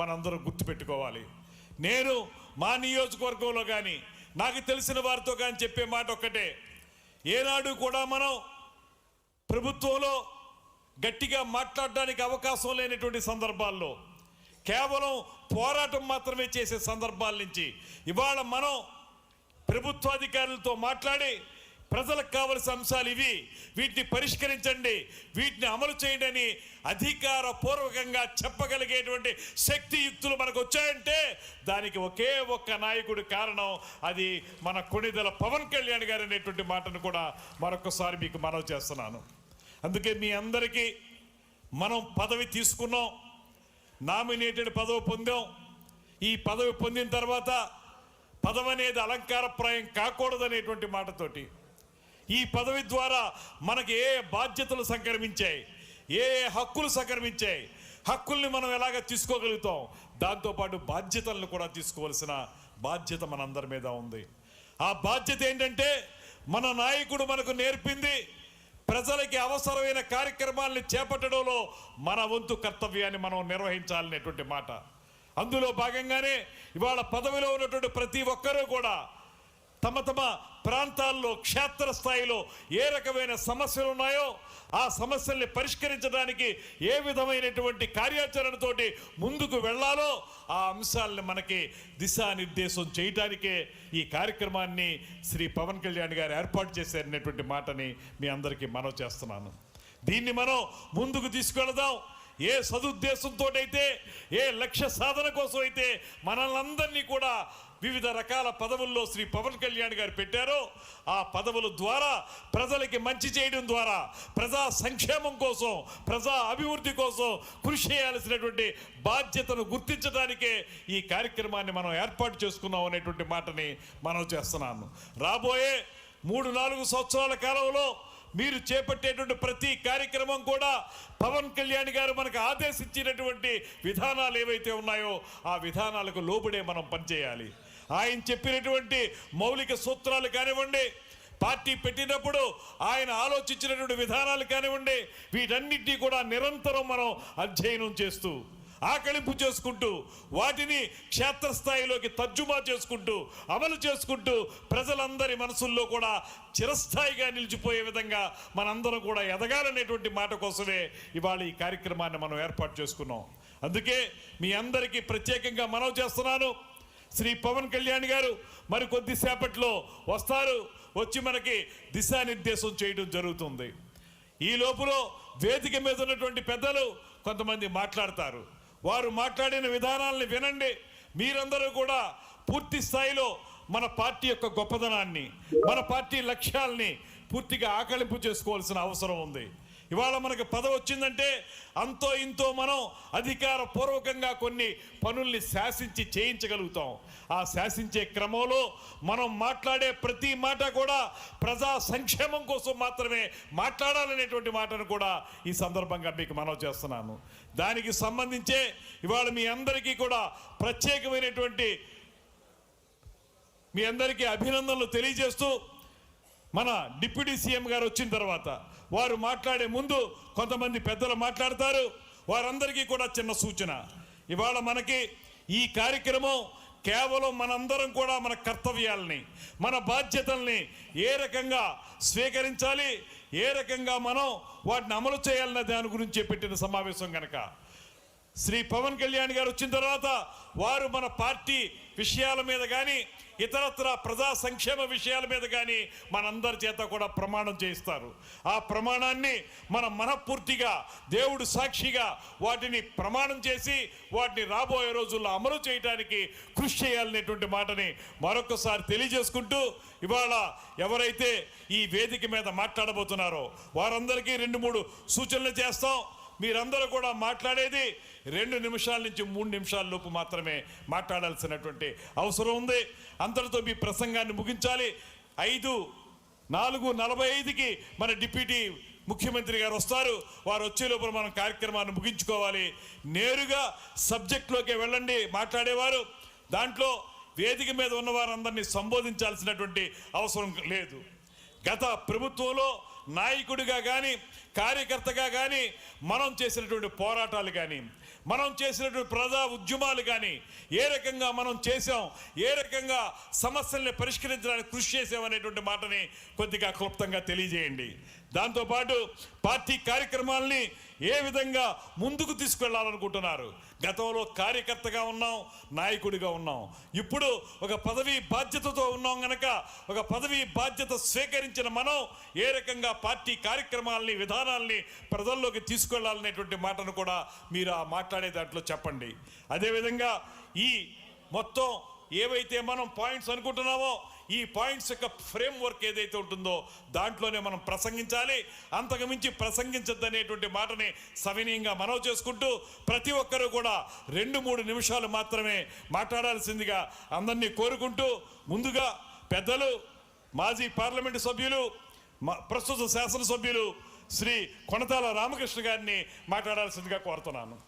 మనందరం గుర్తుపెట్టుకోవాలి. నేను మా నియోజకవర్గంలో కానీ నాకు తెలిసిన వారితో కానీ చెప్పే మాట ఒక్కటే, ఏనాడు కూడా మనం ప్రభుత్వంలో గట్టిగా మాట్లాడడానికి అవకాశం లేనటువంటి సందర్భాల్లో కేవలం పోరాటం మాత్రమే చేసే సందర్భాల నుంచి ఇవాళ మనం ప్రభుత్వాధికారులతో మాట్లాడి ప్రజలకు కావలసిన అంశాలు ఇవి, వీటిని పరిష్కరించండి, వీటిని అమలు చేయండి అని అధికారపూర్వకంగా చెప్పగలిగేటువంటి శక్తియుక్తులు మనకు వచ్చాయంటే దానికి ఒకే ఒక్క నాయకుడి కారణం, అది మన కొణిదెల పవన్ కళ్యాణ్ గారు అనేటువంటి మాటను కూడా మరొకసారి మీకు మనవి చేస్తున్నాను. అందుకే మీ అందరికీ మనం పదవి తీసుకున్నాం, నామినేటెడ్ పదవి పొందాం. ఈ పదవి పొందిన తర్వాత పదవి అనేది అలంకారప్రాయం కాకూడదనేటువంటి మాటతోటి ఈ పదవి ద్వారా మనకి ఏ బాధ్యతలు సంక్రమించాయి, ఏ హక్కులు సంక్రమించాయి, హక్కుల్ని మనం ఎలాగ తీసుకోగలుగుతాం, దాంతోపాటు బాధ్యతలను కూడా తీసుకోవాల్సిన బాధ్యత మనందరి మీద ఉంది. ఆ బాధ్యత ఏంటంటే మన నాయకుడు మనకు నేర్పింది ప్రజలకి అవసరమైన కార్యక్రమాలను చేపట్టడంలో మన వంతు కర్తవ్యాన్ని మనం నిర్వహించాలనేటువంటి మాట. అందులో భాగంగానే ఇవాళ పదవిలో ఉన్నటువంటి ప్రతి ఒక్కరూ కూడా తమ తమ ప్రాంతాల్లో క్షేత్రస్థాయిలో ఏ రకమైన సమస్యలు ఉన్నాయో ఆ సమస్యల్ని పరిష్కరించడానికి ఏ విధమైనటువంటి కార్యాచరణతోటి ముందుకు వెళ్ళాలో ఆ అంశాలను మనకి దిశానిర్దేశం చేయడానికే ఈ కార్యక్రమాన్ని శ్రీ పవన్ కళ్యాణ్ గారు ఏర్పాటు చేశారనేటువంటి మాటని మీ అందరికీ మనవి చేస్తున్నాను. దీన్ని మనం ముందుకు తీసుకెళదాం. ఏ సదుద్దేశంతో అయితే, ఏ లక్ష్య సాధన కోసం అయితే మనల్ని కూడా వివిధ రకాల పదవుల్లో శ్రీ పవన్ కళ్యాణ్ గారు పెట్టారో ఆ పదవుల ద్వారా ప్రజలకి మంచి చేయడం ద్వారా ప్రజా సంక్షేమం కోసం, ప్రజా అభివృద్ధి కోసం కృషి చేయాల్సినటువంటి బాధ్యతను గుర్తించడానికే ఈ కార్యక్రమాన్ని మనం ఏర్పాటు చేసుకున్నాం అనేటువంటి మాటని మనం చేస్తున్నాను. రాబోయే 3-4 సంవత్సరాల కాలంలో మీరు చేపట్టేటువంటి ప్రతి కార్యక్రమం కూడా పవన్ కళ్యాణ్ గారు మనకు ఆదేశించినటువంటి విధానాలు ఏవైతే ఉన్నాయో ఆ విధానాలకు లోబడే మనం పనిచేయాలి. ఆయన చెప్పినటువంటి మౌలిక సూత్రాలు కానివ్వండి, పార్టీ పెట్టినప్పుడు ఆయన ఆలోచించినటువంటి విధానాలు కానివ్వండి, వీటన్నిటినీ కూడా నిరంతరం మనం అధ్యయనం చేస్తూ ఆకలింపు చేసుకుంటూ వాటిని క్షేత్రస్థాయిలోకి తర్జుమా చేసుకుంటూ అమలు చేసుకుంటూ ప్రజలందరి మనసుల్లో కూడా చిరస్థాయిగా నిలిచిపోయే విధంగా మనందరం కూడా ఎదగాలనేటువంటి మాట కోసమే ఇవాళ ఈ కార్యక్రమాన్ని మనం ఏర్పాటు చేసుకున్నాం. అందుకే మీ అందరికీ ప్రత్యేకంగా మనవి చేస్తున్నాను, శ్రీ పవన్ కళ్యాణ్ గారు మరి కొద్దిసేపట్లో వస్తారు, వచ్చి మనకి దిశానిర్దేశం చేయడం జరుగుతుంది. ఈ లోపల వేదిక మీద ఉన్నటువంటి పెద్దలు కొంతమంది మాట్లాడతారు, వారు మాట్లాడిన విధానాలని వినండి. మీరందరూ కూడా పూర్తి స్థాయిలో మన పార్టీ యొక్క గొప్పదనాన్ని, మన పార్టీ లక్ష్యాలని పూర్తిగా ఆకలింపు చేసుకోవాల్సిన అవసరం ఉంది. ఇవాళ మనకు పదవి వచ్చిందంటే అంతో ఇంతో మనం అధికారపూర్వకంగా కొన్ని పనుల్ని శాసించి చేయించగలుగుతాం. ఆ శాసించే క్రమంలో మనం మాట్లాడే ప్రతి మాట కూడా ప్రజా సంక్షేమం కోసం మాత్రమే మాట్లాడాలనేటువంటి మాటను కూడా ఈ సందర్భంగా మీకు మనవి చేస్తున్నాను. దానికి సంబంధించే ఇవాళ మీ అందరికీ కూడా ప్రత్యేకమైనటువంటి మీ అందరికీ అభినందనలు తెలియజేస్తూ, మన డిప్యూటీ సీఎం గారు వచ్చిన తర్వాత వారు మాట్లాడే ముందు కొంతమంది పెద్దలు మాట్లాడతారు. వారందరికీ కూడా చిన్న సూచన, ఇవాళ మనకి ఈ కార్యక్రమం కేవలం మనందరం కూడా మన కర్తవ్యాలని, మన బాధ్యతల్ని ఏ రకంగా స్వీకరించాలి, ఏ రకంగా మనం వాటిని అమలు చేయాలన్న దాని గురించి పెట్టిన సమావేశం కనుక శ్రీ పవన్ కళ్యాణ్ గారు వచ్చిన తర్వాత వారు మన పార్టీ విషయాల మీద కానీ ఇతరత్ర ప్రజా సంక్షేమ విషయాల మీద కానీ మనందరి చేత కూడా ప్రమాణం చేయిస్తారు. ఆ ప్రమాణాన్ని మనం మనఃపూర్తిగా దేవుడు సాక్షిగా వాటిని ప్రమాణం చేసి వాటిని రాబోయే రోజుల్లో అమలు చేయడానికి కృషి చేయాలనేటువంటి మాటని మరొకసారి తెలియజేసుకుంటూ, ఇవాళ ఎవరైతే ఈ వేదిక మీద మాట్లాడబోతున్నారో వారందరికీ 2-3 సూచనలు చేస్తాం. మీరందరూ కూడా మాట్లాడేది 2 నిమిషాల నుంచి 3 నిమిషాల లోపు మాత్రమే మాట్లాడాల్సినటువంటి అవసరం ఉంది. అంతటితో మీ ప్రసంగాన్ని ముగించాలి. 5:45కి మన డిప్యూటీ ముఖ్యమంత్రి గారు వస్తారు. వారు వచ్చే లోపల మనం కార్యక్రమాన్ని ముగించుకోవాలి. నేరుగా సబ్జెక్ట్లోకి వెళ్ళండి మాట్లాడేవారు. దాంట్లో వేదిక మీద ఉన్న వారందరినీ సంబోధించాల్సినటువంటి అవసరం లేదు. గత ప్రభుత్వంలో నాయకుడిగా కానీ కార్యకర్తగా కానీ మనం చేసినటువంటి పోరాటాలు కానీ మనం చేసినటువంటి ప్రజా ఉద్యమాలు కానీ ఏ రకంగా మనం చేసాం, ఏ రకంగా సమస్యల్ని పరిష్కరించడానికి కృషి చేసామనేటువంటి మాటని కొద్దిగా క్లుప్తంగా తెలియజేయండి. దాంతోపాటు పార్టీ కార్యక్రమాలని ఏ విధంగా ముందుకు తీసుకెళ్లాలనుకుంటున్నారు. గతంలో కార్యకర్తగా ఉన్నాం, నాయకుడిగా ఉన్నాం, ఇప్పుడు ఒక పదవీ బాధ్యతతో ఉన్నాం గనక ఒక పదవీ బాధ్యత స్వీకరించిన మనం ఏ రకంగా పార్టీ కార్యక్రమాలని విధానాల్ని ప్రజల్లోకి తీసుకెళ్లాలనేటువంటి మాటను కూడా మీరు ఆ మాట్లాడే దాంట్లో చెప్పండి. అదేవిధంగా ఈ మొత్తం ఏవైతే మనం పాయింట్స్ అనుకుంటున్నామో ఈ పాయింట్స్ యొక్క ఫ్రేమ్ వర్క్ ఏదైతే ఉంటుందో దాంట్లోనే మనం ప్రసంగించాలి. అంతకుమించి ప్రసంగించద్దనేటువంటి మాటని సవినీయంగా మనవి చేసుకుంటూ ప్రతి ఒక్కరూ కూడా 2-3 నిమిషాలు మాత్రమే మాట్లాడాల్సిందిగా అందరినీ కోరుకుంటూ, ముందుగా పెద్దలు మాజీ పార్లమెంటు సభ్యులు ప్రస్తుత శాసనసభ్యులు శ్రీ కొనతాల రామకృష్ణ గారిని మాట్లాడాల్సిందిగా కోరుతున్నాను.